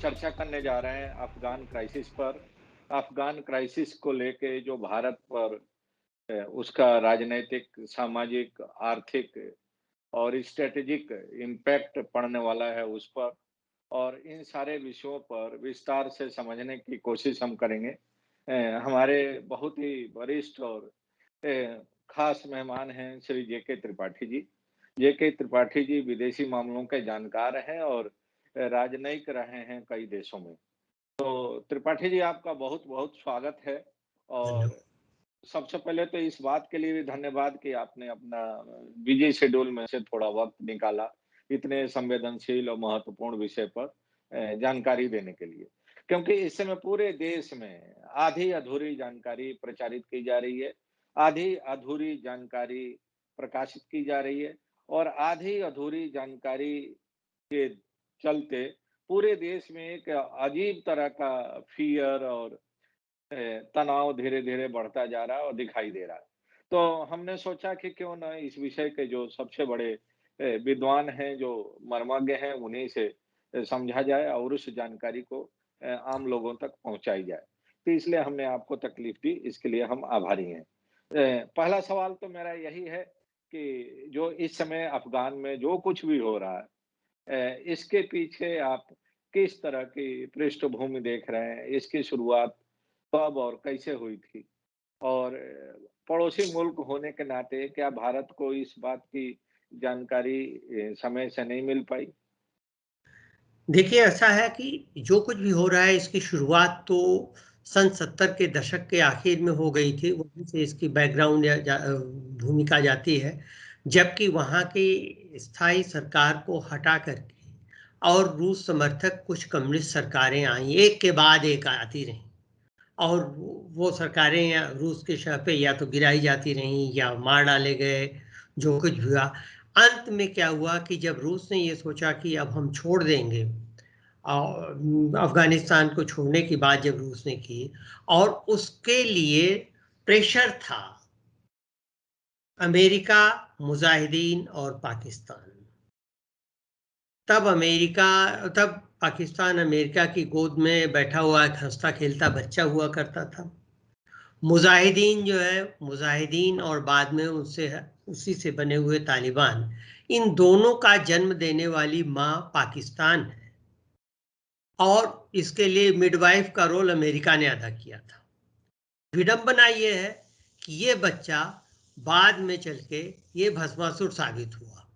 चर्चा करने जा रहे हैं अफ़गान क्राइसिस पर। अफ़गान क्राइसिस को लेके जो भारत पर उसका राजनैतिक, सामाजिक, आर्थिक और स्ट्रैटेजिक इम्पैक्ट पड़ने वाला है उस पर और इन सारे विषयों पर विस्तार से समझने की कोशिश हम करेंगे। हमारे बहुत ही वरिष्ठ और खास मेहमान हैं श्री जेके त्रिपाठी जी। जेके त्रिपाठी जी विदेशी मामलों के जानकार हैं और राजनयिक रहे हैं कई देशों में। तो त्रिपाठी जी आपका बहुत-बहुत स्वागत है और धन्यवाद। सबसे पहले तो इस बात के लिए भी धन्यवाद कि आपने अपना बिज़ी शेड्यूल में से थोड़ा वक़्त निकाला, इतने संवेदनशील और महत्वपूर्ण विषय पर जानकारी देने के लिए। क्योंकि इस समय पूरे देश में आधी-अधूरी जानकारी प्रचारित की जा रही है, आधी-अधूरी जानकारी प्रकाशित की जा रही है और आधी-अधूरी जानकारी के चलते पूरे देश में एक अजीब तरह का फ़ियर और तनाव धीरे-धीरे बढ़ता जा रहा है और दिखाई दे रहा है। तो हमने सोचा कि क्यों ना इस विषय के जो सबसे बड़े विद्वान हैं, जो मर्मज्ञ हैं, उन्हीं से समझा जाए और उस जानकारी को आम लोगों तक पहुँचाई जाए। तो इसलिए हमने आपको तकलीफ दी, इसके लिए हम आभारी हैं। पहला सवाल तो मेरा यही है कि जो इस समय अफ़गान में जो कुछ भी हो रहा है, इसके पीछे आप किस तरह की पृष्ठभूमि देख रहे हैं? इसकी शुरुआत कब और कैसे हुई थी? और पड़ोसी मुल्क होने के नाते क्या भारत को इस बात की जानकारी समय से नहीं मिल पाई? देखिए, ऐसा है कि जो कुछ भी हो रहा है इसकी शुरुआत तो सन 70 के दशक के आखिर में हो गई थी, वहीं से इसकी बैकग्राउंड या भूमिका जाती है। जबकि वहाँ की स्थायी सरकार को हटा करके और रूस समर्थक कुछ कम्युनिस्ट सरकारें आईं, एक के बाद एक आती रहीं और वो सरकारें या रूस के शह पे या तो गिराई जाती रहीं या मार डाले गए, जो कुछ भी हुआ। अंत में क्या हुआ कि जब रूस ने ये सोचा कि अब हम छोड़ देंगे, अफ़गानिस्तान को छोड़ने की बात जब रूस ने की और उसके लिए प्रेशर था अमेरिका, मुजाहिदीन और पाकिस्तान। तब पाकिस्तान अमेरिका की गोद में बैठा हुआ एक हँसता-खेलता बच्चा हुआ करता था। मुजाहिदीन जो है, मुजाहिदीन और बाद में उसी से बने हुए तालिबान, इन दोनों का जन्म देने वाली माँ पाकिस्तान है और इसके लिए मिडवाइफ का रोल अमेरिका ने अदा किया था। विडंबना ये है कि ये बच्चा बाद में चल के ये भस्मासुर साबित हुआ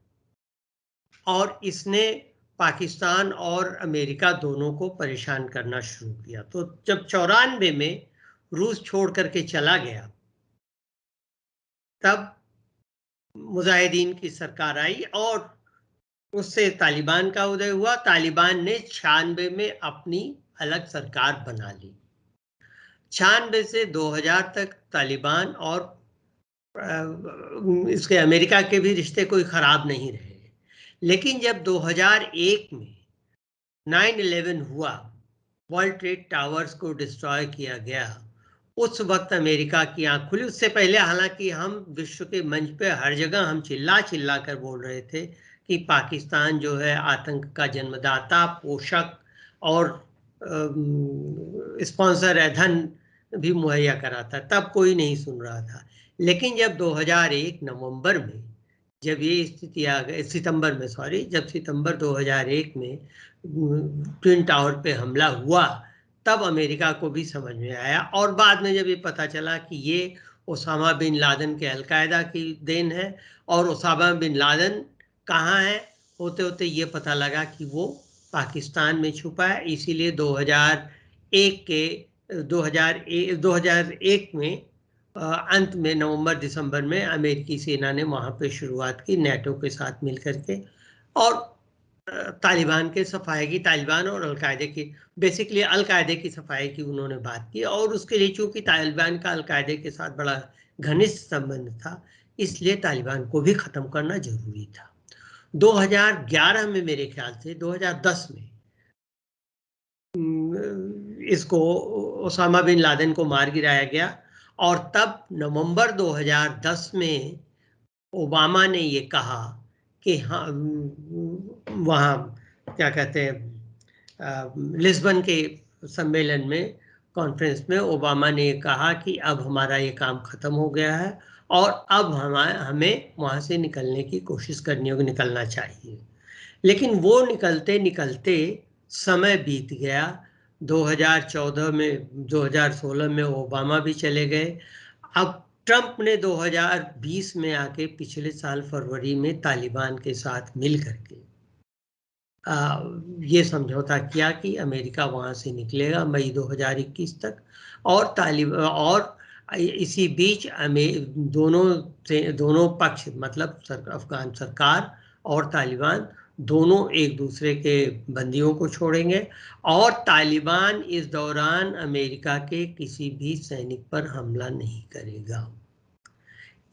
और इसने पाकिस्तान और अमेरिका दोनों को परेशान करना शुरू किया। तो जब 94 में रूस छोड़ करके चला गया, तब मुजाहिदीन की सरकार आई और उससे तालिबान का उदय हुआ। तालिबान ने 96 में अपनी अलग सरकार बना ली। 96 से 2000 तक तालिबान और इसके अमेरिका के भी रिश्ते कोई खराब नहीं रहे। लेकिन जब 2001 में 9/11 हुआ, वर्ल्ड ट्रेड टावर्स को डिस्ट्रॉय किया गया, उस वक्त अमेरिका की आंख खुली। उससे पहले हालांकि हम विश्व के मंच पे हर जगह हम चिल्ला चिल्ला कर बोल रहे थे कि पाकिस्तान जो है आतंक का जन्मदाता, पोषक और स्पॉन्सर है, धन भी मुहैया कराता, तब कोई नहीं सुन रहा था। लेकिन जब 2001 नवंबर में जब ये स्थिति आ गई, सितंबर में सॉरी, जब सितंबर 2001 में ट्विन टावर पे हमला हुआ, तब अमेरिका को भी समझ में आया और बाद में जब ये पता चला कि ये ओसामा बिन लादेन के अलकायदा की देन है और ओसामा बिन लादेन कहाँ है, होते होते ये पता लगा कि वो पाकिस्तान में छुपा है। इसीलिए 2001 में अंत में नवंबर दिसंबर में अमेरिकी सेना ने वहाँ पे शुरुआत की नेटो के साथ मिलकर के और तालिबान के सफाई की, तालिबान और अलकायदे की, बेसिकली अलकायदे की सफाई की उन्होंने बात की। और उसके लिए चूंकि तालिबान का अलकायदे के साथ बड़ा घनिष्ठ संबंध था, इसलिए तालिबान को भी खत्म करना जरूरी था। 2011 में, मेरे ख्याल से 2010 में इसको ओसामा बिन लादेन को मार गिराया गया और तब नवंबर 2010 में ओबामा ने ये कहा कि हाँ, वहाँ क्या कहते हैं, लिस्बन के सम्मेलन में, कॉन्फ्रेंस में ओबामा ने कहा कि अब हमारा ये काम खत्म हो गया है और अब हमें वहाँ से निकलने की कोशिश करनी होगी, निकलना चाहिए। लेकिन वो निकलते निकलते समय बीत गया। 2014 में, 2016 में ओबामा भी चले गए। अब ट्रंप ने 2020 में आके पिछले साल फरवरी में तालिबान के साथ मिल करके ये समझौता किया कि अमेरिका वहां से निकलेगा मई 2021 तक, और इसी बीच दोनों पक्ष, मतलब अफगान सरकार और तालिबान दोनों एक दूसरे के बंदियों को छोड़ेंगे और तालिबान इस दौरान अमेरिका के किसी भी सैनिक पर हमला नहीं करेगा।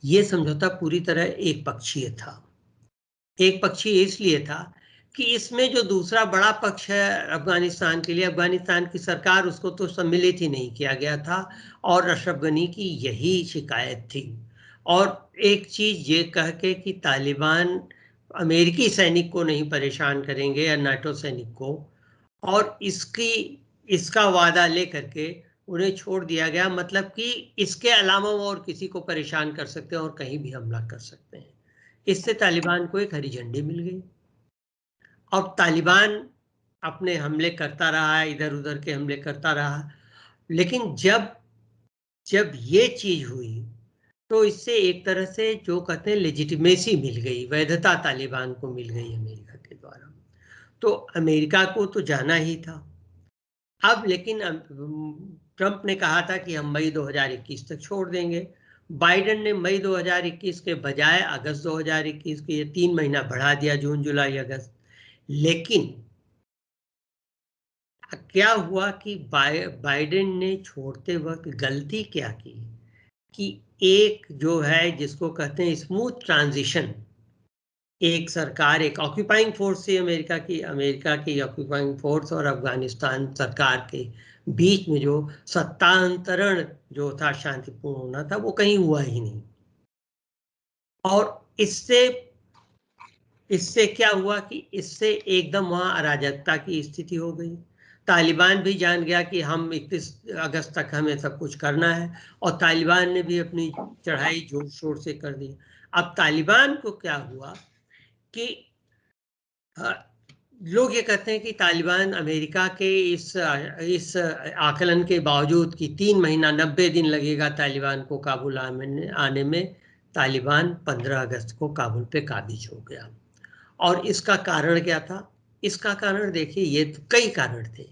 ये समझौता पूरी तरह एक पक्षीय था। एक पक्षीय इसलिए था कि इसमें जो दूसरा बड़ा पक्ष है अफगानिस्तान के लिए, अफगानिस्तान की सरकार, उसको तो सम्मिलित ही नहीं किया गया था और अशरफ गनी की यही शिकायत थी। और एक चीज ये कह के कि तालिबान अमेरिकी सैनिक को नहीं परेशान करेंगे या नाटो सैनिक को, और इसका वादा लेकर के उन्हें छोड़ दिया गया, मतलब कि इसके अलावा वो और किसी को परेशान कर सकते हैं और कहीं भी हमला कर सकते हैं। इससे तालिबान को एक हरी झंडी मिल गई। अब तालिबान अपने हमले करता रहा, इधर उधर के हमले करता रहा, लेकिन जब ये चीज हुई तो इससे एक तरह से जो कहते हैं लेजिटिमेसी मिल गई, वैधता तालिबान को मिल गई अमेरिका के द्वारा। तो अमेरिका को तो जाना ही था। अब लेकिन ट्रंप ने कहा था कि हम मई 2021 तक छोड़ देंगे। बाइडेन ने मई 2021 के बजाय अगस्त 2021 के, ये 3 महीना बढ़ा दिया, जून जुलाई अगस्त। लेकिन क्या हुआ कि बाइडेन ने छोड़ते वक्त गलती क्या की कि एक जो है जिसको कहते हैं स्मूथ ट्रांजिशन, एक सरकार, एक ऑक्यूपाइंग फोर्स थी अमेरिका की ऑक्यूपाइंग फोर्स और अफगानिस्तान सरकार के बीच में जो सत्तांतरण जो था, शांतिपूर्ण होना था, वो कहीं हुआ ही नहीं। और इससे क्या हुआ कि इससे एकदम वहां अराजकता की स्थिति हो गई। तालिबान भी जान गया कि हम 31 अगस्त तक हमें सब कुछ करना है, और तालिबान ने भी अपनी चढ़ाई जोर शोर से कर दी। अब तालिबान को क्या हुआ कि लोग ये कहते हैं कि तालिबान अमेरिका के इस आकलन के बावजूद कि 3 महीना 90 दिन लगेगा तालिबान को काबुल आने में, तालिबान 15 अगस्त को काबुल पे काबिज हो गया। और इसका कारण क्या था? इसका कारण देखिए, ये तो कई कारण थे।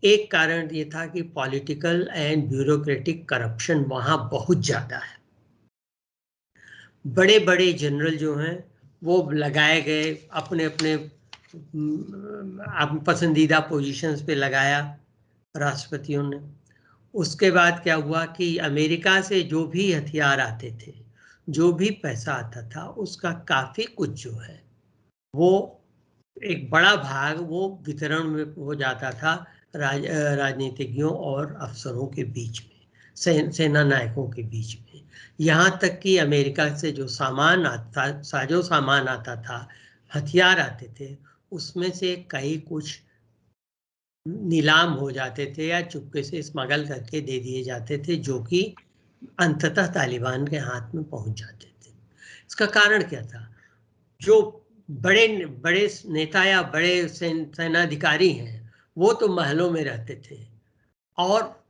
एक कारण ये था कि पॉलिटिकल एंड ब्यूरोक्रेटिक करप्शन वहां बहुत ज्यादा है। बड़े बड़े जनरल जो हैं वो लगाए गए, अपने अपने पसंदीदा पोजीशंस पे लगाया राष्ट्रपतियों ने। उसके बाद क्या हुआ कि अमेरिका से जो भी हथियार आते थे, जो भी पैसा आता था, उसका काफी कुछ जो है वो एक बड़ा भाग वो वितरण में हो जाता था राजनीतिज्ञों और अफसरों के बीच में, सेना नायकों के बीच में। यहाँ तक कि अमेरिका से जो सामान आता, साजो सामान आता था, हथियार आते थे, उसमें से कई कुछ नीलाम हो जाते थे या चुपके से स्मगल करके दे दिए जाते थे, जो कि अंततः तालिबान के हाथ में पहुंच जाते थे। इसका कारण क्या था? जो बड़े बड़े नेता या बड़े सेनाधिकारी हैं, वो तो महलों में रहते थे, और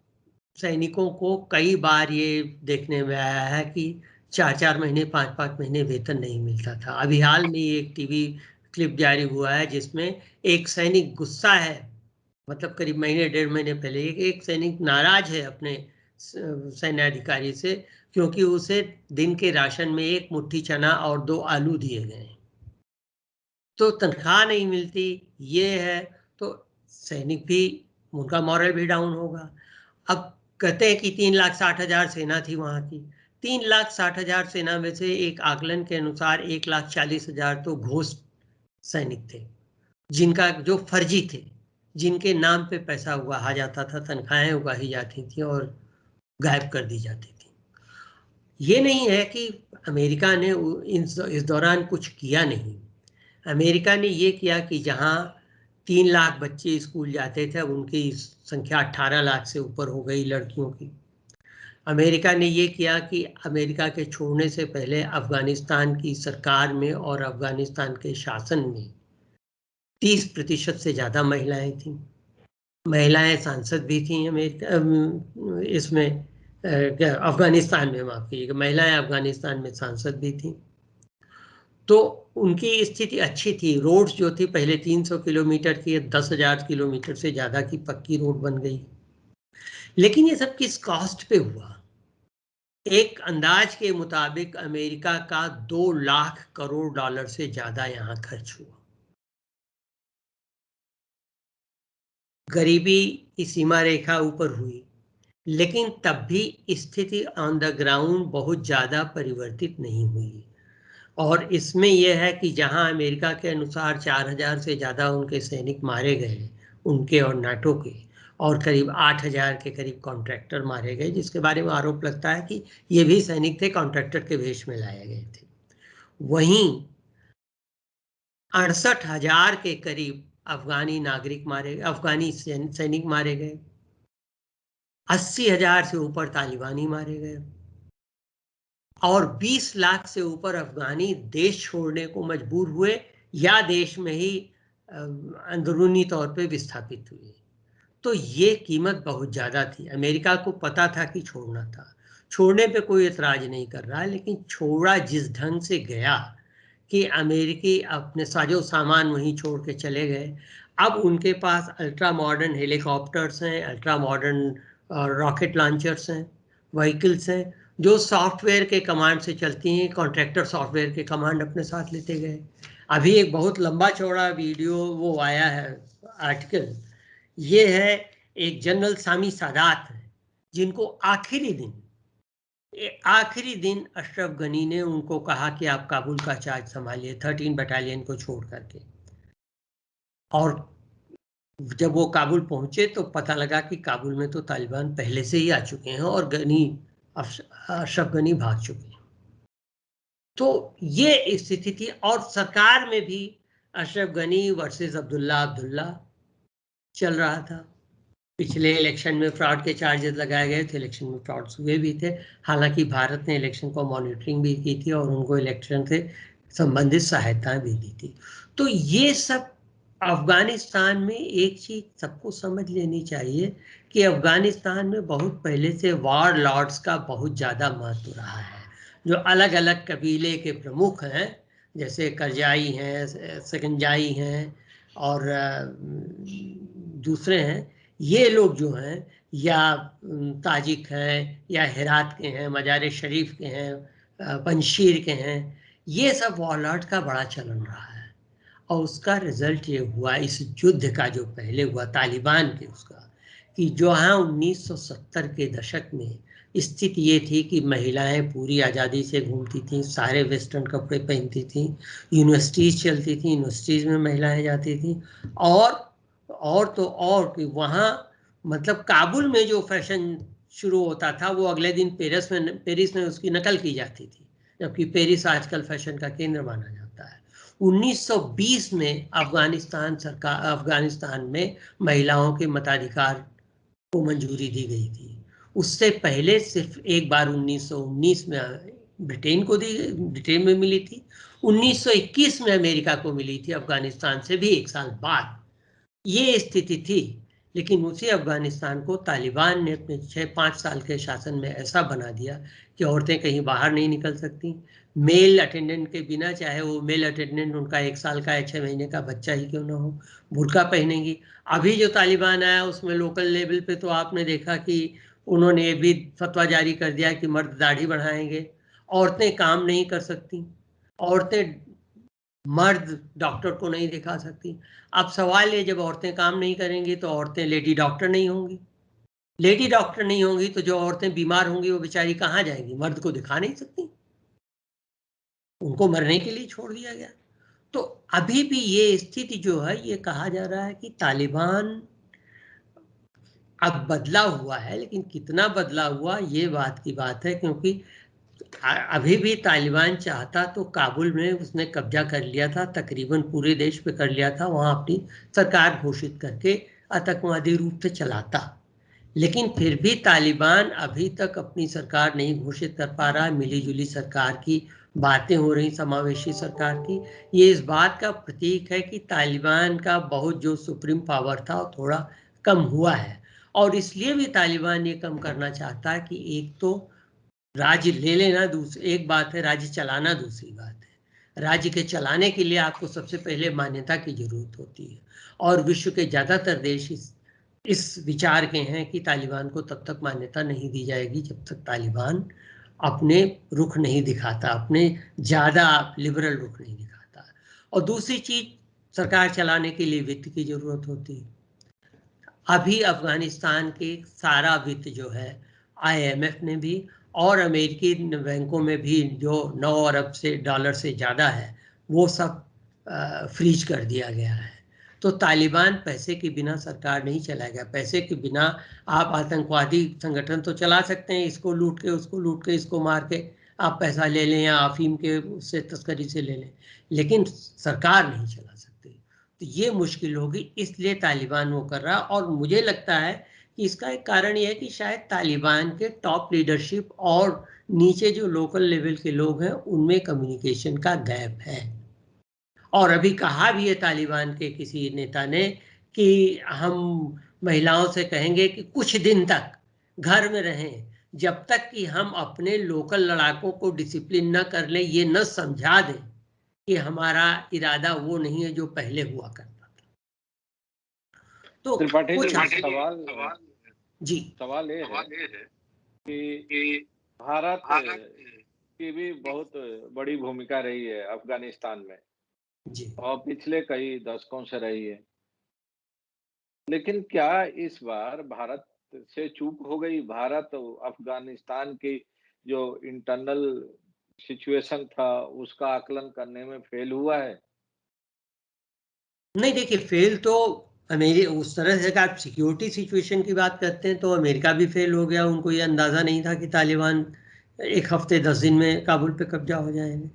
सैनिकों को कई बार ये देखने में आया है कि 4-4 महीने, 5-5 महीने वेतन नहीं मिलता था। अभी हाल में एक टीवी क्लिप जारी हुआ है जिसमें एक सैनिक गुस्सा है, मतलब करीब महीने 1.5 महीने पहले एक सैनिक नाराज है अपने सैन्याधिकारी से, क्योंकि उसे दिन के राशन में 1 मुट्ठी चना और 2 आलू दिए गए। तो तनख्वाह नहीं मिलती, ये है, तो सैनिक भी, उनका मॉरल भी डाउन होगा। अब कहते हैं कि 3,60,000 सेना थी वहां की। 3,60,000 सेना में से एक आकलन के अनुसार 1,40,000 तो घोस्ट सैनिक थे, जिनका जो फर्जी थे, जिनके नाम पे पैसा उगाहा जाता था, तनख्वाहें उगाही जाती थी और गायब कर दी जाती थी। ये नहीं है कि अमेरिका ने इस दौरान कुछ किया नहीं। अमेरिका ने ये किया कि जहां 3 लाख बच्चे स्कूल जाते थे, अब उनकी संख्या 18 लाख से ऊपर हो गई लड़कियों की। अमेरिका ने ये किया कि अमेरिका के छोड़ने से पहले अफगानिस्तान की सरकार में और अफगानिस्तान के शासन में 30% से ज़्यादा महिलाएं थीं। महिलाएं सांसद भी थीं अमेरिका इसमें अफगानिस्तान में, माफ कीजिएगा, महिलाएं अफगानिस्तान में सांसद भी थीं। तो उनकी स्थिति अच्छी थी। रोड्स जो थी पहले 300 किलोमीटर की 10,000 किलोमीटर से ज़्यादा की पक्की रोड बन गई। लेकिन ये सब किस कॉस्ट पे हुआ? एक अंदाज के मुताबिक अमेरिका का 2 लाख करोड़ डॉलर से ज्यादा यहां खर्च हुआ। गरीबी की सीमा रेखा ऊपर हुई, लेकिन तब भी स्थिति ऑन द ग्राउंड बहुत ज्यादा परिवर्तित नहीं हुई। और इसमें यह है कि जहां अमेरिका के अनुसार 4,000 से ज्यादा उनके सैनिक मारे गए, उनके और नाटो के, और करीब 8,000 के करीब कॉन्ट्रैक्टर मारे गए, जिसके बारे में आरोप लगता है कि ये भी सैनिक थे, कॉन्ट्रैक्टर के भेष में लाए गए थे। वहीं 68,000 के करीब अफगानी नागरिक मारे, अफगानी सैनिक मारे गए। 80,000 से ऊपर तालिबानी मारे गए और 20 लाख से ऊपर अफगानी देश छोड़ने को मजबूर हुए या देश में ही अंदरूनी तौर पे विस्थापित हुए। तो ये कीमत बहुत ज़्यादा थी। अमेरिका को पता था कि छोड़ना था, छोड़ने पे कोई एतराज नहीं कर रहा है, लेकिन छोड़ा जिस ढंग से गया कि अमेरिकी अपने साजो सामान वहीं छोड़ के चले गए। अब उनके पास अल्ट्रा मॉडर्न हेलीकॉप्टर्स हैं, अल्ट्रा मॉडर्न रॉकेट लॉन्चर्स हैं, व्हीकल्स हैं जो सॉफ्टवेयर के कमांड से चलती हैं। कॉन्ट्रैक्टर सॉफ्टवेयर के कमांड अपने साथ लेते गए। अभी एक बहुत लंबा चौड़ा वीडियो वो आया है, आर्टिकल, ये है एक जनरल सामी सादात है, जिनको आखिरी दिन अशरफ गनी ने उनको कहा कि आप काबुल का चार्ज संभालिए 13 बटालियन को छोड़ करके। और जब वो काबुल पहुंचे तो पता लगा कि काबुल में तो तालिबान पहले से ही आ चुके हैं और अशरफ गनी भाग चुके हैं। तो ये स्थिति थी। और सरकार में भी अशरफ गनी वर्सेस अब्दुल्ला चल रहा था। पिछले इलेक्शन में फ्रॉड के चार्जेस लगाए गए थे, इलेक्शन में फ्रॉड हुए भी थे। हालांकि भारत ने इलेक्शन को मॉनिटरिंग भी की थी और उनको इलेक्शन से संबंधित सहायता भी दी थी। तो ये सब अफगानिस्तान में एक चीज सबको समझ लेनी चाहिए कि अफगानिस्तान में बहुत पहले से वॉर लॉर्ड्स का बहुत ज़्यादा महत्व रहा है। जो अलग अलग कबीले के प्रमुख हैं, जैसे करजाई हैं, सकंजाई हैं और दूसरे हैं, ये लोग जो हैं या ताजिक हैं या हेरात के हैं, मजार शरीफ के हैं, पंजशीर के हैं, ये सब वॉरलॉर्ड का बड़ा चलन रहा है। और उसका रिजल्ट ये हुआ इस युद्ध का जो पहले हुआ तालिबान के उसका, कि जो हाँ 1970 के दशक में स्थिति ये थी कि महिलाएं पूरी आज़ादी से घूमती थीं, सारे वेस्टर्न कपड़े पहनती थीं, यूनिवर्सिटीज़ चलती थीं, यूनिवर्सिटीज़ में महिलाएं जाती थीं। और तो और कि वहाँ मतलब काबुल में जो फैशन शुरू होता था वो अगले दिन पेरिस में उसकी नकल की जाती थी, जबकि पेरिस आजकल फैशन का केंद्र माना जाता है। 1920 में अफगानिस्तान में महिलाओं के मताधिकार को मंजूरी दी गई थी। उससे पहले सिर्फ एक बार 1919 में ब्रिटेन में मिली थी, 1921 में अमेरिका को मिली थी, अफगानिस्तान से भी 1 साल बाद ये स्थिति थी। लेकिन उसी अफगानिस्तान को तालिबान ने अपने 6-5 साल के शासन में ऐसा बना दिया कि औरतें कहीं बाहर नहीं निकल सकती, मेल अटेंडेंट के बिना, चाहे वो मेल अटेंडेंट उनका 1 साल का या 6 महीने का बच्चा ही क्यों ना हो, बुर्का पहनेंगी। अभी जो तालिबान आया उसमें लोकल लेवल पे तो आपने देखा कि उन्होंने भी फतवा जारी कर दिया कि मर्द दाढ़ी बढ़ाएंगे, औरतें काम नहीं कर सकती, औरतें मर्द डॉक्टर को नहीं दिखा सकती। अब सवाल ये, जब औरतें काम नहीं करेंगी तो औरतें लेडी डॉक्टर नहीं होंगी, लेडी डॉक्टर नहीं होंगी तो जो औरतें बीमार होंगी वो बेचारी कहाँ जाएंगी, मर्द को दिखा नहीं सकती, उनको मरने के लिए छोड़ दिया गया। तो अभी भी ये स्थिति जो है, ये कहा जा रहा है कि तालिबान अब बदला हुआ है, लेकिन कितना बदला हुआ ये बात की बात है, क्योंकि अभी भी तालिबान चाहता तो काबुल में उसने कब्जा कर लिया था, तकरीबन पूरे देश पे कर लिया था, वहाँ अपनी सरकार घोषित करके आतंकवादी रूप से चलाता। लेकिन फिर भी तालिबान अभी तक अपनी सरकार नहीं घोषित कर पा रहा। मिली जुली सरकार की बातें हो रही, समावेशी सरकार की। ये इस बात का प्रतीक है कि तालिबान का बहुत जो सुप्रीम पावर था वो थोड़ा कम हुआ है। और इसलिए भी तालिबान ये कम करना चाहता है कि एक तो राज्य ले लेना, दूसरी एक बात है, राज्य चलाना दूसरी बात है। राज्य के चलाने के लिए आपको सबसे पहले मान्यता की जरूरत होती है, और विश्व के ज्यादातर देश इस विचार के हैं कि तालिबान को तब तक मान्यता नहीं दी जाएगी जब तक तालिबान अपने रुख नहीं दिखाता, अपने ज्यादा लिबरल रुख नहीं दिखाता। और दूसरी चीज, सरकार चलाने के लिए वित्त की जरूरत होती है। अभी अफगानिस्तान के सारा वित्त जो है आईएमएफ ने भी और अमेरिकी बैंकों में भी जो 9 अरब से डॉलर से ज़्यादा है वो सब फ्रीज कर दिया गया है। तो तालिबान पैसे के बिना सरकार नहीं चलाएगा। पैसे के बिना आप आतंकवादी संगठन तो चला सकते हैं, इसको लूट के उसको लूट के इसको मार के आप पैसा ले लें या अफीम के उससे तस्करी से ले लें, लेकिन सरकार नहीं चला सकती। तो ये मुश्किल होगी, इसलिए तालिबान वो कर रहा। और मुझे लगता है कि इसका एक कारण ये है कि शायद तालिबान के टॉप लीडरशिप और नीचे जो लोकल लेवल के लोग हैं उनमें कम्युनिकेशन का गैप है। और अभी कहा भी है तालिबान के किसी नेता ने कि हम महिलाओं से कहेंगे कि कुछ दिन तक घर में रहें जब तक कि हम अपने लोकल लड़ाकों को डिसिप्लिन न कर लें, ये न समझा दें कि हमारा इरादा वो नहीं है जो पहले हुआ करता था। तो त्रिपाठी जी, कुछ जी सवाल ये है कि भारत की भी बहुत बड़ी भूमिका रही है अफगानिस्तान में जी और पिछले कई दशकों से रही है। लेकिन क्या इस बार भारत से चूक हो गई? भारत अफगानिस्तान की जो इंटरनल सिचुएशन था उसका आकलन करने में फेल हुआ है? नहीं, देखिए फेल तो उस तरह से आप सिक्योरिटी सिचुएशन की बात करते हैं तो अमेरिका भी फेल हो गया। उनको ये अंदाजा नहीं था कि तालिबान एक हफ्ते 10 दिन में काबुल पे कब्जा हो जाएंगे।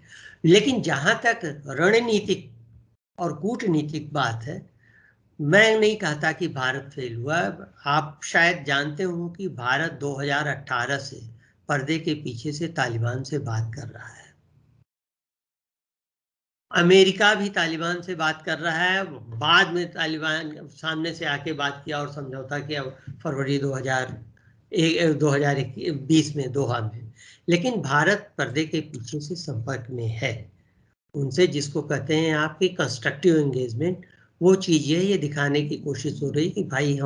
लेकिन जहां तक रणनीतिक और कूटनीतिक बात है, मैं नहीं कहता कि भारत फेल हुआ। आप शायद जानते हो कि भारत 2018 से पर्दे के पीछे से तालिबान से बात कर रहा है। अमेरिका भी तालिबान से बात कर रहा है। बाद में तालिबान सामने से आके बात किया और समझौता किया फरवरी 2020 में दोहा में। लेकिन भारत पर्दे के पीछे से संपर्क में है उनसे, जिसको कहते हैं आपकी कंस्ट्रक्टिव एंगेजमेंट। वो चीज़ है, ये दिखाने की कोशिश हो रही कि भाई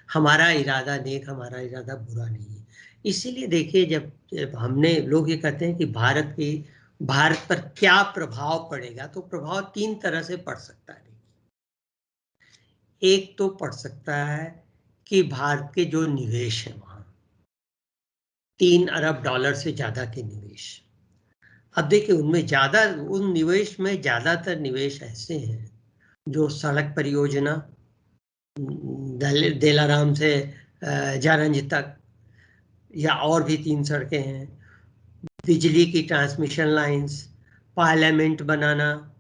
हमारा इरादा नेक, हमारा इरादा बुरा नहीं है। इसीलिए देखिए, जब हमने लोग ये कहते हैं कि भारत पर क्या प्रभाव पड़ेगा, तो प्रभाव 3 तरह से पड़ सकता है। एक तो पड़ सकता है कि भारत के जो निवेश है वहां 3 अरब डॉलर से ज्यादा के निवेश। अब देखिए उन निवेश में ज्यादातर निवेश ऐसे हैं जो सड़क परियोजना, देलाराम से जारंज तक, या और भी 3 सड़कें हैं, बिजली की ट्रांसमिशन लाइंस, पार्लियामेंट बनाना,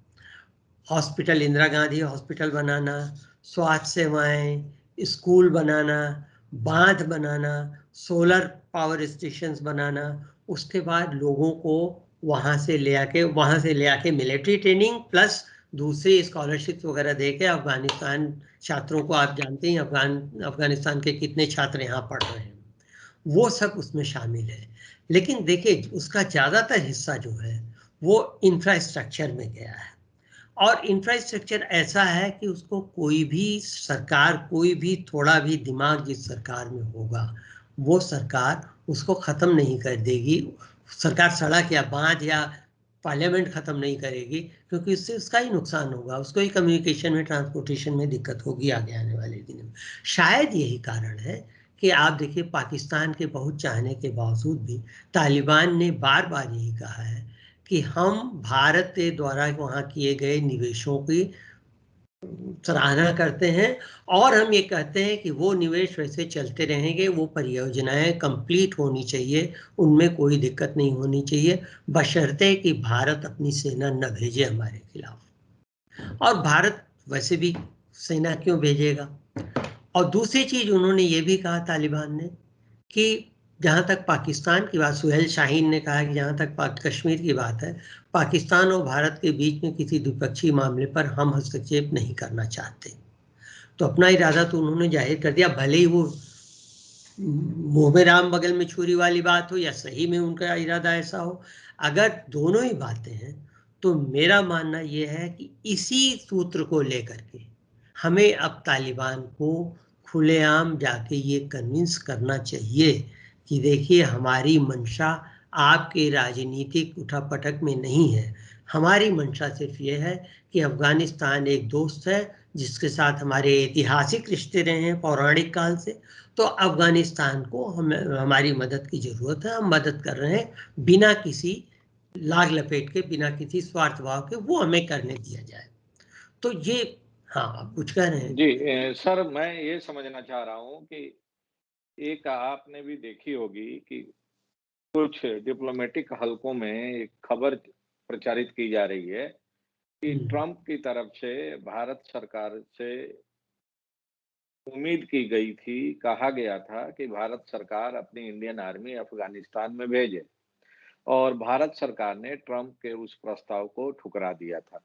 हॉस्पिटल, इंदिरा गांधी हॉस्पिटल बनाना, स्वास्थ्य सेवाएं, स्कूल बनाना, बांध बनाना, सोलर पावर स्टेशन बनाना। उसके बाद लोगों को वहां से ले आके मिलिट्री ट्रेनिंग प्लस दूसरी स्कॉलरशिप वगैरह दे के अफगानिस्तान छात्रों को, आप जानते हैं अफगानिस्तान के कितने छात्र यहाँ पढ़ रहे हैं, वो सब उसमें शामिल है। लेकिन देखिए उसका ज्यादातर हिस्सा जो है वो इंफ्रास्ट्रक्चर में गया है। और इंफ्रास्ट्रक्चर ऐसा है कि उसको कोई भी सरकार, कोई भी थोड़ा भी दिमाग जिस सरकार में होगा वो सरकार उसको खत्म नहीं कर देगी। सरकार सड़क या बांध या पार्लियामेंट खत्म नहीं करेगी, क्योंकि इससे उसका ही नुकसान होगा, उसको ही कम्युनिकेशन में, ट्रांसपोर्टेशन में दिक्कत होगी आगे आने वाले दिनों में। शायद यही कारण है कि आप देखिए पाकिस्तान के बहुत चाहने के बावजूद भी तालिबान ने बार बार यही कहा है कि हम भारत के द्वारा वहाँ किए गए निवेशों की सराहना करते हैं, और हम ये कहते हैं कि वो निवेश वैसे चलते रहेंगे, वो परियोजनाएं कंप्लीट होनी चाहिए, उनमें कोई दिक्कत नहीं होनी चाहिए, बशर्ते कि भारत अपनी सेना न भेजे हमारे खिलाफ। और भारत वैसे भी सेना क्यों भेजेगा। और दूसरी चीज उन्होंने ये भी कहा तालिबान ने कि जहाँ तक पाकिस्तान की बात, सुहेल शाहीन ने कहा कि जहाँ तक कश्मीर की बात है, पाकिस्तान और भारत के बीच में किसी द्विपक्षीय मामले पर हम हस्तक्षेप नहीं करना चाहते। तो अपना इरादा तो उन्होंने जाहिर कर दिया, भले ही वो मुंह में राम बगल में छुरी वाली बात हो या सही में उनका इरादा ऐसा हो। अगर दोनों ही बातें हैं तो मेरा मानना यह है कि इसी सूत्र को लेकर के हमें अब तालिबान को खुलेआम जाके ये कन्विंस करना चाहिए कि देखिए, हमारी मंशा आपके राजनीतिक उठापटक में नहीं है। हमारी मंशा सिर्फ ये है कि अफगानिस्तान एक दोस्त है जिसके साथ हमारे ऐतिहासिक रिश्ते रहे हैं पौराणिक काल से। तो अफगानिस्तान को हमारी मदद की जरूरत है, हम मदद कर रहे हैं बिना किसी लाग लपेट के, बिना किसी स्वार्थ भाव के, वो हमें करने दिया जाए। तो ये, हाँ आप कुछ कह रहे हैं। जी सर, मैं ये समझना चाह रहा हूँ कि एक आपने भी देखी होगी कि कुछ डिप्लोमेटिक हलकों में एक खबर प्रचारित की जा रही है कि ट्रंप की तरफ से भारत सरकार से उम्मीद की गई थी, कहा गया था कि भारत सरकार अपनी इंडियन आर्मी अफगानिस्तान में भेजे, और भारत सरकार ने ट्रंप के उस प्रस्ताव को ठुकरा दिया था।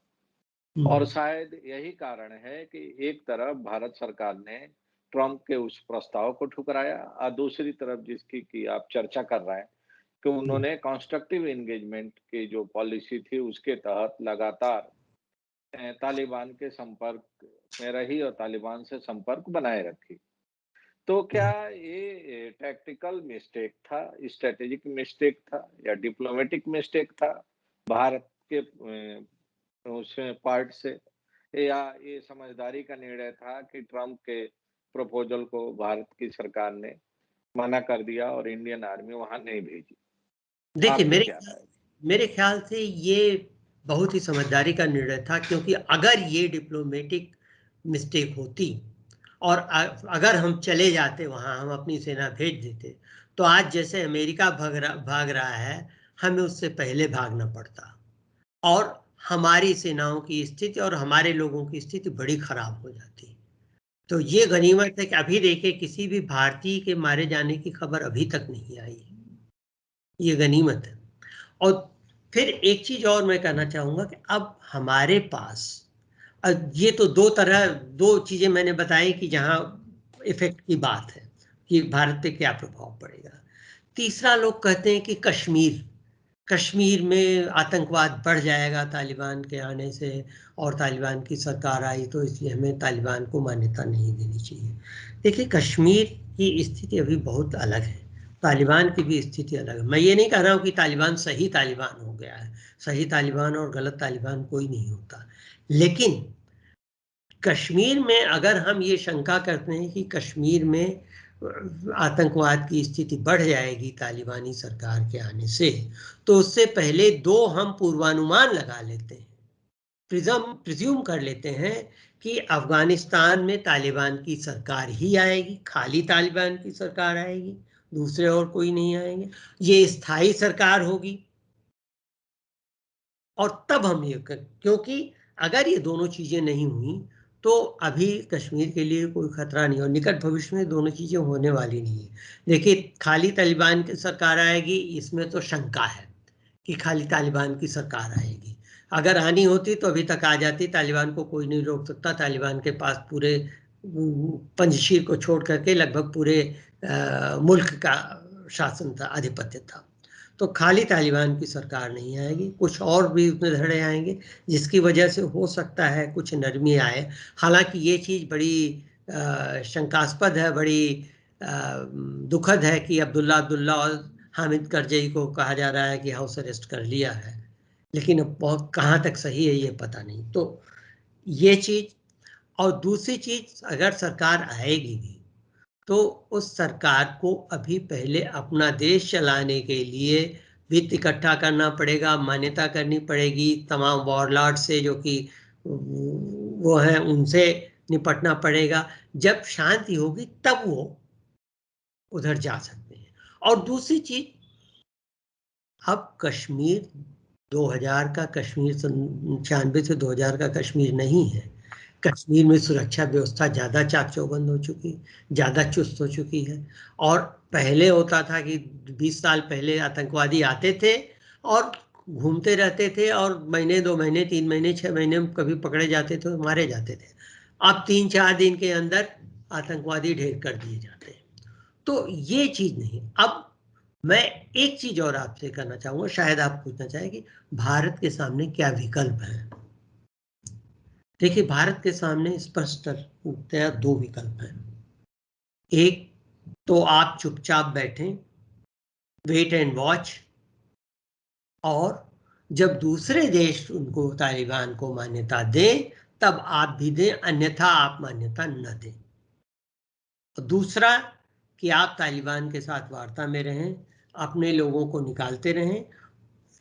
और शायद यही कारण है कि एक तरफ भारत सरकार ने ट्रंप के उस प्रस्ताव को ठुकराया, और दूसरी तरफ जिसकी कि आप चर्चा कर रहे हैं कि उन्होंने कंस्ट्रक्टिव एंगेजमेंट की जो पॉलिसी थी उसके तहत लगातार तालिबान के संपर्क में रही और तालिबान से संपर्क बनाए रखी। तो क्या ये टैक्टिकल मिस्टेक था, स्ट्रेटेजिक मिस्टेक था, या डिप्लोमेटिक मिस्टेक था भारत के उस पार्ट से, या ये समझदारी का निर्णय था कि ट्रंप के प्रपोजल को भारत की सरकार ने मना कर दिया और इंडियन आर्मी वहां नहीं भेजी? देखिए, आपकी क्या राय है? मेरे ख्याल से ये बहुत ही समझदारी का निर्णय था, क्योंकि अगर ये डिप्लोमेटिक मिस्टेक होती और अगर हम चले जाते वहां, हम अपनी सेना भेज देते, तो आज जैसे अमेरिका भाग रहा है, हमें उससे पहले भागना पड़ता और हमारी सेनाओं की स्थिति और हमारे लोगों की स्थिति बड़ी खराब हो जाती। तो ये गनीमत है कि अभी देखिए, किसी भी भारतीय के मारे जाने की खबर अभी तक नहीं आई। ये गनीमत है। और फिर एक चीज और मैं कहना चाहूंगा कि अब हमारे पास, ये तो दो चीजें मैंने बताई कि जहां इफेक्ट की बात है कि भारत पे क्या प्रभाव पड़ेगा। तीसरा, लोग कहते हैं कि कश्मीर में आतंकवाद बढ़ जाएगा तालिबान के आने से, और तालिबान की सरकार आई तो इसलिए हमें तालिबान को मान्यता नहीं देनी चाहिए। देखिए, कश्मीर की स्थिति अभी बहुत अलग है, तालिबान की भी स्थिति अलग है। मैं ये नहीं कह रहा हूँ कि तालिबान सही तालिबान हो गया है, सही तालिबान और गलत तालिबान कोई नहीं होता, लेकिन कश्मीर में अगर हम ये शंका करते हैं कि कश्मीर में आतंकवाद की स्थिति बढ़ जाएगी तालिबानी सरकार के आने से, तो उससे पहले दो हम पूर्वानुमान लगा लेते हैं, प्रिज्यूम कर लेते हैं कि अफगानिस्तान में तालिबान की सरकार ही आएगी, खाली तालिबान की सरकार आएगी, दूसरे और कोई नहीं आएंगे, ये स्थायी सरकार होगी। और तब हम ये क्योंकि अगर ये दोनों चीजें नहीं हुई तो अभी कश्मीर के लिए कोई खतरा नहीं, और निकट भविष्य में दोनों चीजें होने वाली नहीं है। देखिए, खाली तालिबान की सरकार आएगी, इसमें तो शंका है कि खाली तालिबान की सरकार आएगी। अगर आनी होती तो अभी तक आ जाती, तालिबान को कोई नहीं रोक सकता। तालिबान के पास पूरे पंजशीर को छोड़ करके लगभग पूरे मुल्क का शासन था, आधिपत्य था। तो खाली तालिबान की सरकार नहीं आएगी, कुछ और भी उसमें धड़े आएंगे जिसकी वजह से हो सकता है कुछ नरमी आए। हालांकि ये चीज़ बड़ी शंकास्पद है, बड़ी दुखद है कि अब्दुल्ला और हामिद करजई को कहा जा रहा है कि हाउस अरेस्ट कर लिया है, लेकिन अब कहाँ तक सही है ये पता नहीं। तो ये चीज़, और दूसरी चीज़, अगर सरकार आएगी भी तो उस सरकार को अभी पहले अपना देश चलाने के लिए वित्त इकट्ठा करना पड़ेगा, मान्यता करनी पड़ेगी तमाम वॉरलॉर्ड से जो कि वो हैं उनसे निपटना पड़ेगा। जब शांति होगी तब वो उधर जा सकते हैं। और दूसरी चीज, अब कश्मीर 2000 का कश्मीर 96 से 2000 का कश्मीर नहीं है। कश्मीर में सुरक्षा व्यवस्था ज़्यादा चाक चौबंद हो चुकी, ज़्यादा चुस्त हो चुकी है। और पहले होता था कि 20 साल पहले आतंकवादी आते थे और घूमते रहते थे, और महीने 2 महीने 3 महीने 6 महीने में कभी पकड़े जाते थे, मारे जाते थे। अब 3-4 दिन के अंदर आतंकवादी ढेर कर दिए जाते हैं। तो ये चीज नहीं। अब मैं एक चीज और आपसे करना चाहूंगा, शायद आप पूछना चाहें कि भारत के सामने क्या विकल्प है। देखिए, भारत के सामने स्पष्टतया 2 विकल्प हैं। एक तो आप चुपचाप बैठें, वेट एंड वॉच, और जब दूसरे देश उनको तालिबान को मान्यता दें तब आप भी दें, अन्यथा आप मान्यता न दें। और दूसरा कि आप तालिबान के साथ वार्ता में रहें, अपने लोगों को निकालते रहें।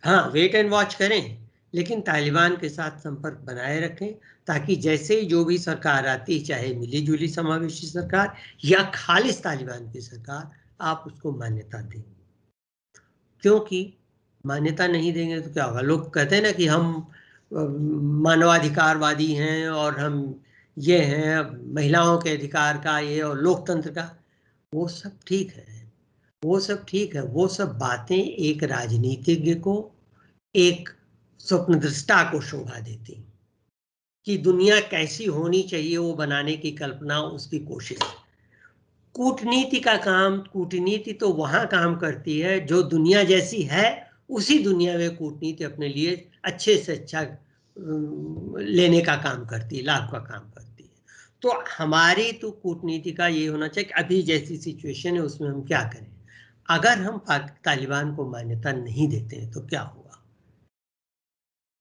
हाँ, वेट एंड वॉच करें, लेकिन तालिबान के साथ संपर्क बनाए रखें, ताकि जैसे ही जो भी सरकार आती, चाहे मिली जुली समावेशी सरकार या खालिस तालिबान की सरकार, आप उसको मान्यता दें। क्योंकि मान्यता नहीं देंगे तो क्या होगा? लोग कहते हैं ना कि हम मानवाधिकारवादी हैं और हम ये हैं, महिलाओं के अधिकार का ये और लोकतंत्र का। वो सब ठीक है, वो सब ठीक है। वो सब बातें एक राजनीतिज्ञ को, एक स्वप्नदृष्टा को शोभा देती कि दुनिया कैसी होनी चाहिए वो बनाने की कल्पना, उसकी कोशिश। कूटनीति का काम, कूटनीति तो वहां काम करती है जो दुनिया जैसी है, उसी दुनिया में कूटनीति अपने लिए अच्छे से अच्छा लेने का काम करती है, लाभ का काम करती है। तो हमारी तो कूटनीति का ये होना चाहिए कि अभी जैसी सिचुएशन है उसमें हम क्या करें। अगर हम तालिबान को मान्यता नहीं देते हैं तो क्या होगा?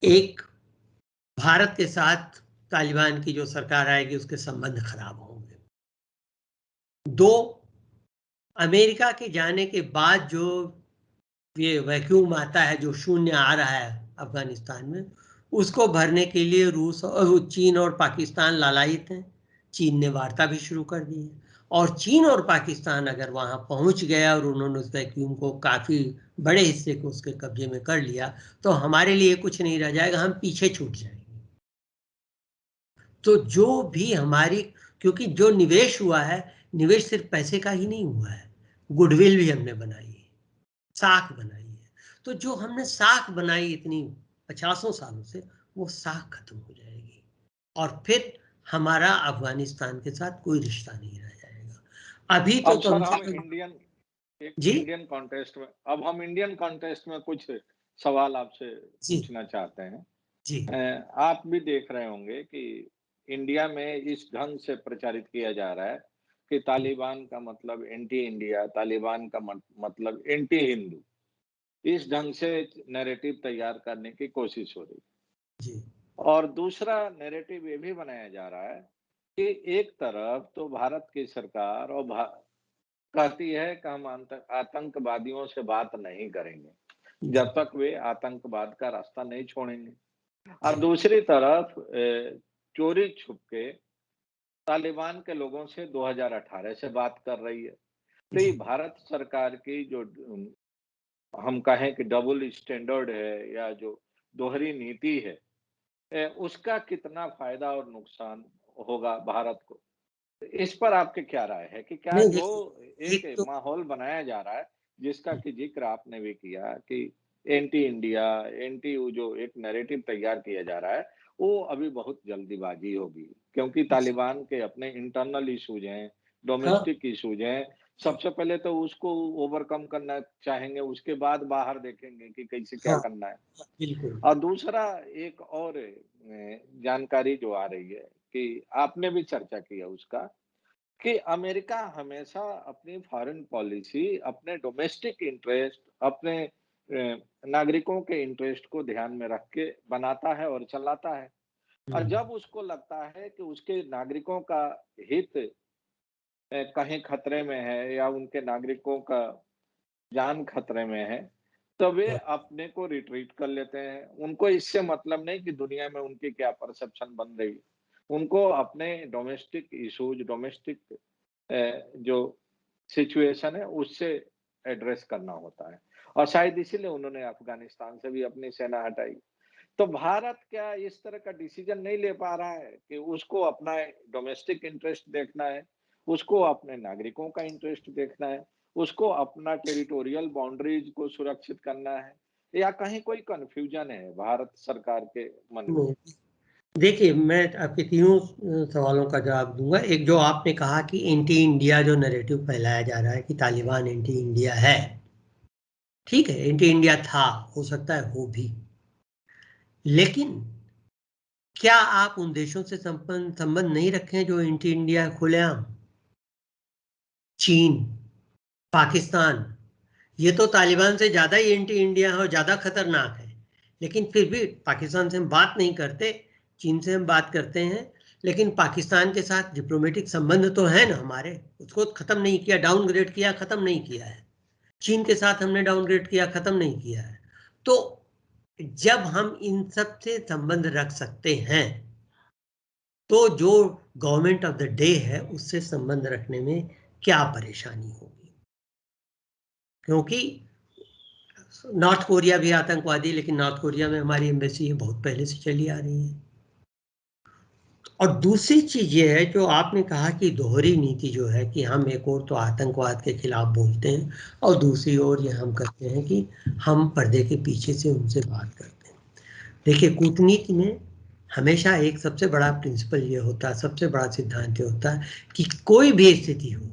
एक, भारत के साथ तालिबान की जो सरकार आएगी उसके संबंध खराब होंगे। 2, अमेरिका के जाने के बाद जो ये वैक्यूम आता है, जो शून्य आ रहा है अफगानिस्तान में, उसको भरने के लिए रूस और चीन और पाकिस्तान लालायित हैं। चीन ने वार्ता भी शुरू कर दी है, और चीन और पाकिस्तान अगर वहां पहुंच गया और उन्होंने उस वैक्यूम को काफी बड़े हिस्से को उसके कब्जे में कर लिया, तो हमारे लिए कुछ नहीं रह जाएगा, हम पीछे छूट जाएंगे। तो जो भी हमारी, क्योंकि जो निवेश हुआ है, निवेश सिर्फ पैसे का ही नहीं हुआ है, गुडविल भी हमने बनाई है, साख बनाई है। तो जो हमने साख बनाई इतनी 50 सालों से, वो साख खत्म हो जाएगी, और फिर हमारा अफगानिस्तान के साथ कोई रिश्ता नहीं रह जाएगा। अभी तो अब कम सर से हम कम। एक जी इंडियन कॉन्टेस्ट में, अब हम इंडियन कॉन्टेस्ट में कुछ सवाल आपसे जी पूछना चाहते हैं। जी आप भी देख रहे होंगे कि इंडिया में इस ढंग से प्रचारित किया जा रहा है कि तालिबान का मतलब एंटी इंडिया, तालिबान का मतलब एंटी हिंदू। इस ढंग से नैरेटिव तैयार करने की कोशिश हो रही है। जी और दूसरा नैरेटिव ये भी बनाया जा रहा है कि एक तरफ तो भारत की सरकार और कहती है कि हम आतंकवादियों से बात नहीं करेंगे जी जब तक वे आतंकवाद का रास्ता नहीं छोड़ेंगे। और जी दूसरी तरफ चोरी छुपके तालिबान के लोगों से 2018 से बात कर रही है। तो ये जी भारत सरकार की जो हम कहें कि डबल स्टैंडर्ड है या जो दोहरी नीति है, उसका कितना फायदा और नुकसान होगा भारत को? इस पर आपकी क्या राय है कि क्या नहीं, जो देखिए, एक एक तो माहौल बनाया जा रहा है, जिसका कि ज़िक्र आपने भी किया कि एंटी इंडिया, एंटी वो जो एक नैरेटिव तैयार किया जा रहा है, वो अभी बहुत जल्दीबाज़ी होगी। क्योंकि तालिबान के अपने इंटरनल इश्यूज़ हैं, हाँ डोमेस्टिक इश्यूज़ हैं। सबसे पहले तो उसको ओवरकम करना चाहेंगे, उसके बाद बाहर देखेंगे कि कैसे क्या हाँ करना है। बिल्कुल। और दूसरा एक और जानकारी जो आ रही है कि आपने भी चर्चा की है उसका, कि अमेरिका हमेशा अपनी फॉरेन पॉलिसी, अपने डोमेस्टिक इंटरेस्ट, अपने नागरिकों के इंटरेस्ट को ध्यान में रख के बनाता है और चलाता है। और हम्म, जब उसको लगता है कि उसके नागरिकों का हित कहीं खतरे में है या उनके नागरिकों का जान खतरे में है, तो वे हाँ, अपने को रिट्रीट कर लेते हैं। उनको इससे मतलब नहीं कि दुनिया में उनकी क्या परसेप्शन बन रही है। उनको अपने डोमेस्टिक इश्यूज, डोमेस्टिक जो सिचुएशन है उससे एड्रेस करना होता है, और शायद इसीलिए उन्होंने अफ़गानिस्तान से भी अपनी सेना हटाई। तो भारत क्या इस तरह का डिसीजन नहीं ले पा रहा है कि उसको अपना डोमेस्टिक इंटरेस्ट देखना है, उसको अपने नागरिकों का इंटरेस्ट देखना है, उसको अपना टेरिटोरियल बाउंड्रीज को सुरक्षित करना है, या कहीं कोई कन्फ्यूजन है भारत सरकार के मन में? नहीं, देखिए मैं आपके तीनों सवालों का जवाब दूंगा। एक, जो आपने कहा कि एंटी इंडिया जो नैरेटिव फैलाया जा रहा है कि तालिबान एंटी इंडिया है, ठीक है, एंटी इंडिया था, हो सकता है हो भी, लेकिन क्या आप उन देशों से संबंध नहीं रखें जो एंटी इंडिया खुलेआम? चीन, पाकिस्तान, ये तो तालिबान से ज्यादा ही एंटी इंडिया है और ज्यादा खतरनाक है, लेकिन फिर भी पाकिस्तान से हम बात नहीं करते, चीन से हम बात करते हैं, लेकिन पाकिस्तान के साथ डिप्लोमेटिक संबंध तो है ना हमारे, उसको खत्म नहीं किया, डाउनग्रेड किया, खत्म नहीं किया है। चीन के साथ हमने डाउनग्रेड किया, खत्म नहीं किया है। तो जब हम इन सब से संबंध रख सकते हैं, तो जो गवर्नमेंट ऑफ द डे है उससे संबंध रखने में क्या परेशानी होगी? क्योंकि नॉर्थ कोरिया भी आतंकवादी, लेकिन नॉर्थ कोरिया में हमारी एम्बेसी बहुत पहले से चली आ रही है। और दूसरी चीज ये है जो आपने कहा कि दोहरी नीति जो है कि हम एक और तो आतंकवाद के खिलाफ बोलते हैं और दूसरी ओर ये हम करते हैं कि हम पर्दे के पीछे से उनसे बात करते हैं। देखिए, कूटनीति में हमेशा एक सबसे बड़ा प्रिंसिपल ये होता है, सबसे बड़ा सिद्धांत ये होता है कि कोई भी स्थिति हो,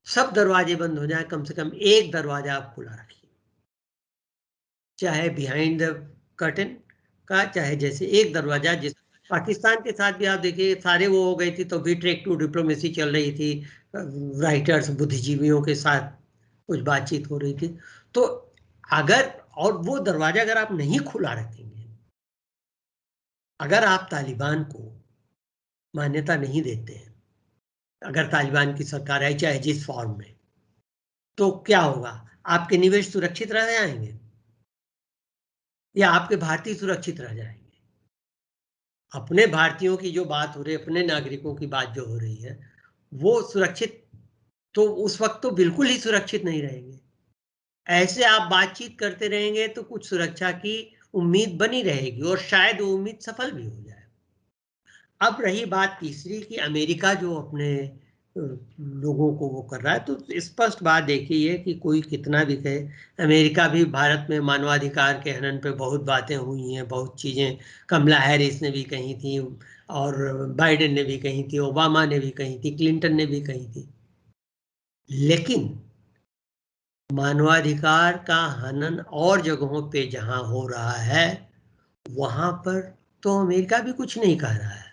सब दरवाजे बंद हो जाए, कम से कम एक दरवाजा आप खुला रखिए, चाहे बिहाइंड द कर्टन का, चाहे जैसे एक दरवाजा। जिस पाकिस्तान के साथ भी आप देखिए, सारे वो हो गई थी तो भी ट्रैक टू डिप्लोमेसी चल रही थी, राइटर्स, बुद्धिजीवियों के साथ कुछ बातचीत हो रही थी। तो अगर, और वो दरवाजा अगर आप नहीं खुला रखेंगे, अगर आप तालिबान को मान्यता नहीं देते हैं, अगर तालिबान की सरकार आई चाहे जिस फॉर्म में, तो क्या होगा? आपके निवेश सुरक्षित रह जाएंगे या आपके भारतीय सुरक्षित रह जाएंगे? अपने भारतीयों की जो बात हो रही है, अपने नागरिकों की बात जो हो रही है, वो सुरक्षित तो उस वक्त तो बिल्कुल ही सुरक्षित नहीं रहेंगे। ऐसे आप बातचीत करते रहेंगे तो कुछ सुरक्षा की उम्मीद बनी रहेगी और शायद वो उम्मीद सफल भी हो जाए। अब रही बात तीसरी कि अमेरिका जो अपने लोगों को वो कर रहा है, तो स्पष्ट बात देखिए कि कोई कितना भी कहे, अमेरिका भी भारत में मानवाधिकार के हनन पे बहुत बातें हुई हैं, बहुत चीज़ें कमला हैरिस ने भी कही थी और बाइडेन ने भी कही थी, ओबामा ने भी कही थी, क्लिंटन ने भी कही थी, लेकिन मानवाधिकार का हनन और जगहों पे जहां हो रहा है वहां पर तो अमेरिका भी कुछ नहीं कह रहा है।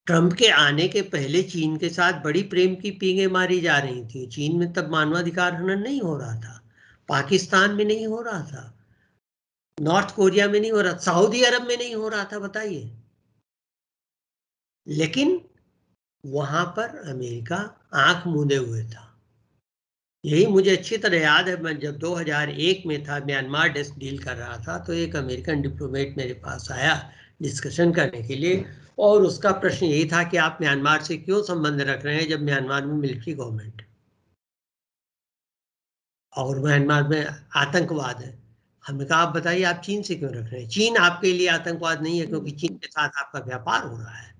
ट्रंप के आने के पहले चीन के साथ बड़ी प्रेम की पींगे मारी जा रही थी, चीन में तब मानवाधिकार हनन नहीं हो रहा था, पाकिस्तान में नहीं हो रहा था, नॉर्थ कोरिया में नहीं हो रहा, सऊदी अरब में नहीं हो रहा था, बताइए। लेकिन वहां पर अमेरिका आंख मूंदे हुए था। यही मुझे अच्छी तरह याद है, मैं जब 2001 में था, म्यांमार डेस्क डील कर रहा था, तो एक अमेरिकन डिप्लोमेट मेरे पास आया डिस्कशन करने के लिए, और उसका प्रश्न यही था कि आप म्यांमार से क्यों संबंध रख रहे हैं जब म्यांमार में मिलिट्री गवर्नमेंट और म्यांमार में आतंकवाद है। हमने कहा आप बताइए आप चीन से क्यों रख रहे हैं? चीन आपके लिए आतंकवाद नहीं है क्योंकि चीन के साथ आपका व्यापार हो रहा है,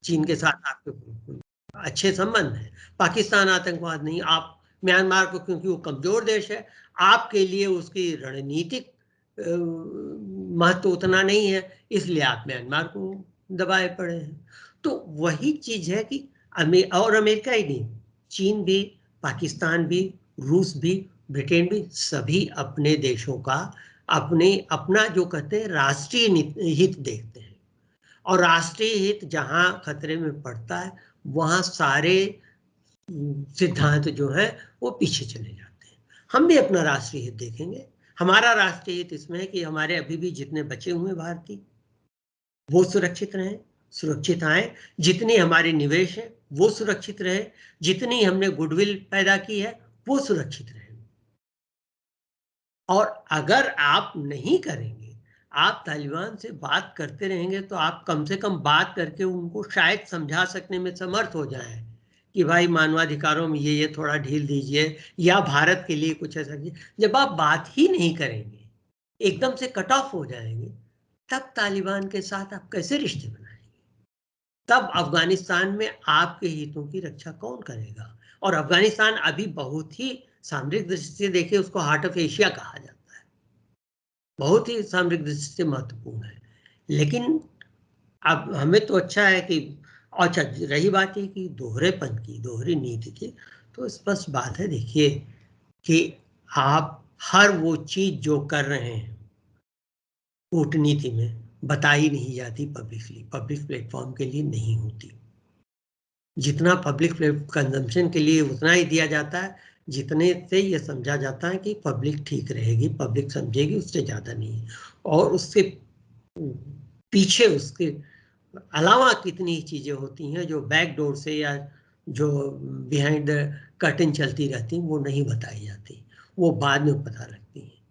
चीन के साथ आपके अच्छे संबंध है। पाकिस्तान आतंकवाद नहीं, आप म्यांमार को, क्योंकि वो कमजोर देश है, आपके लिए उसकी रणनीतिक महत्व उतना नहीं है, इसलिए आप म्यांमार को दबाए पड़े हैं। तो वही चीज है कि और अमेरिका ही नहीं, चीन भी, पाकिस्तान भी, रूस भी, ब्रिटेन भी, सभी अपने देशों का अपना जो कहते हैं राष्ट्रीय हित देखते हैं, और राष्ट्रीय हित जहां खतरे में पड़ता है वहां सारे सिद्धांत जो है वो पीछे चले जाते हैं। हम भी अपना राष्ट्रीय हित देखेंगे। हमारा राष्ट्रीय हित इसमें है कि हमारे अभी भी जितने बचे हुए भारतीय वो सुरक्षित रहें, सुरक्षित आए, जितनी हमारे निवेश है वो सुरक्षित रहे, जितनी हमने गुडविल पैदा की है वो सुरक्षित रहे। और अगर आप नहीं करेंगे, आप तालिबान से बात करते रहेंगे तो आप कम से कम बात करके उनको शायद समझा सकने में समर्थ हो जाए कि भाई मानवाधिकारों में ये थोड़ा ढील दीजिए, या भारत के लिए कुछ ऐसा कीजिए। जब आप बात ही नहीं करेंगे, एकदम से कट ऑफ हो जाएंगे, तब तालिबान के साथ आप कैसे रिश्ते बनाएंगे? तब अफगानिस्तान में आपके हितों की रक्षा कौन करेगा? और अफगानिस्तान अभी बहुत ही सामरिक दृष्टि से देखिए, उसको हार्ट ऑफ एशिया कहा जाता है, बहुत ही सामरिक दृष्टि से महत्वपूर्ण है। लेकिन अब हमें तो अच्छा है कि, अच्छा रही बात है कि दोहरेपन की, दोहरी नीति की, तो स्पष्ट बात है देखिए कि आप हर वो चीज जो कर रहे हैं कूटनीति में बताई नहीं जाती पब्लिकली, पब्लिक प्लेटफॉर्म के लिए नहीं होती। जितना पब्लिक कंजम्पशन के लिए उतना ही दिया जाता है, जितने से ये समझा जाता है कि पब्लिक ठीक रहेगी, पब्लिक समझेगी, उससे ज़्यादा नहीं। और उससे पीछे, उसके अलावा कितनी चीज़ें होती हैं जो बैक डोर से या जो बिहाइंड द कर्टन चलती रहती, वो नहीं बताई जाती, वो बाद में पता लगती हैं।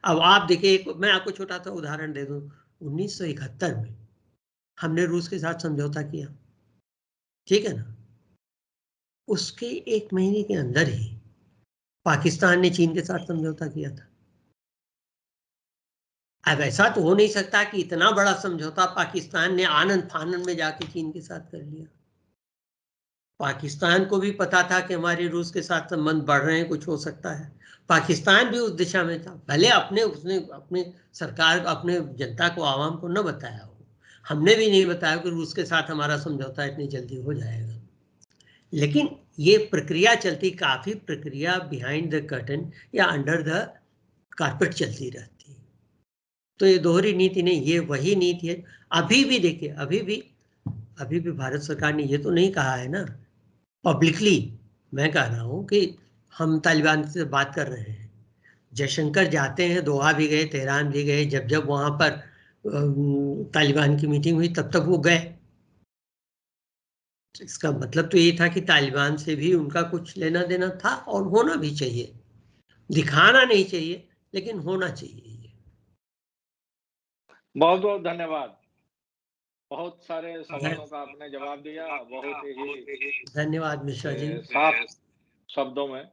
अब आप देखिए, मैं आपको छोटा सा उदाहरण दे दूं। 1971 में हमने रूस के साथ समझौता किया, ठीक है ना? उसके 1 महीने के अंदर ही पाकिस्तान ने चीन के साथ समझौता किया था। अब ऐसा तो हो नहीं सकता कि इतना बड़ा समझौता पाकिस्तान ने आनंद फानन में जाके चीन के साथ कर लिया। पाकिस्तान को भी पता था कि हमारे रूस के साथ संबंध बढ़ रहे हैं, कुछ हो सकता है। पाकिस्तान भी उस दिशा में था, भले उसने अपने सरकार, अपने जनता को, आवाम को न बताया हो। हमने भी नहीं बताया कि रूस के साथ हमारा समझौता इतनी जल्दी हो जाएगा। लेकिन ये प्रक्रिया चलती, काफी प्रक्रिया बिहाइंड द कर्टन या अंडर द कारपेट चलती रहती है। तो ये दोहरी नीति नहीं, ये वही नीति है। अभी भी देखिए, अभी भी भारत सरकार ने ये तो नहीं कहा है ना पब्लिकली, मैं कह रहा हूं कि हम तालिबान से बात कर रहे हैं। जयशंकर जाते हैं, दोहा भी गए, तेहरान भी गए, जब जब वहां पर तालिबान की मीटिंग हुई तब तक वो गए। इसका मतलब तो ये था कि तालिबान से भी उनका कुछ लेना देना था, और होना भी चाहिए। दिखाना नहीं चाहिए, लेकिन होना चाहिए। बहुत बहुत धन्यवाद। बहुत सारे धन- सवालों का आपने जवाब दिया, बहुत ही धन्यवाद मिश्रा जी। साफ शब्दों में।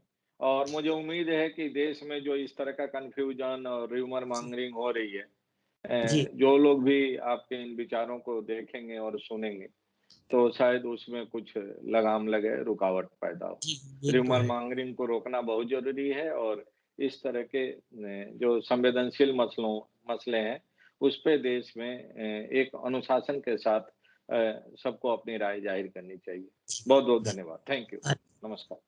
और मुझे उम्मीद है कि देश में जो इस तरह का कंफ्यूजन और र्यूमर मॉन्गरिंग हो रही है, जी जो लोग भी आपके इन विचारों को देखेंगे और सुनेंगे, तो शायद उसमें कुछ लगाम लगे, रुकावट पैदा हो। जी, ये तो र्यूमर है। मॉन्गरिंग को रोकना बहुत ज़रूरी है, और इस तरह के जो संवेदनशील मसले हैं, उस पे देश में एक अनुशासन के साथ सबको अपनी राय ज़ाहिर करनी चाहिए। बहुत-बहुत धन्यवाद। Thank you. नमस्कार।